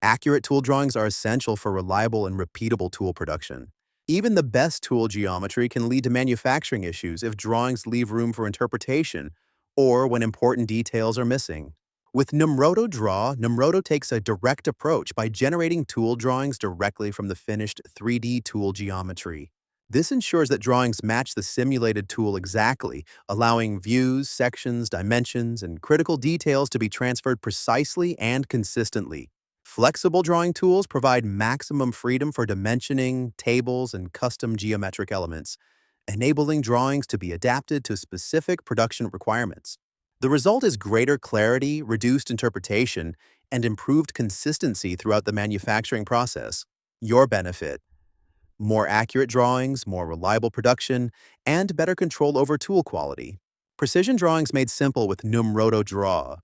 Accurate tool drawings are essential for reliable and repeatable tool production. Even the best tool geometry can lead to manufacturing issues if drawings leave room for interpretation or when important details are missing. With NUMROTO-Draw, NUMROTO takes a direct approach by generating tool drawings directly from the finished 3D tool geometry. This ensures that drawings match the simulated tool exactly, allowing views, sections, dimensions, and critical details to be transferred precisely and consistently. Flexible drawing tools provide maximum freedom for dimensioning, tables, and custom geometric elements, enabling drawings to be adapted to specific production requirements. The result is greater clarity, reduced interpretation, and improved consistency throughout the manufacturing process. Your benefit: more accurate drawings, more reliable production, and better control over tool quality. Precision drawings made simple with NUMROTO-Draw.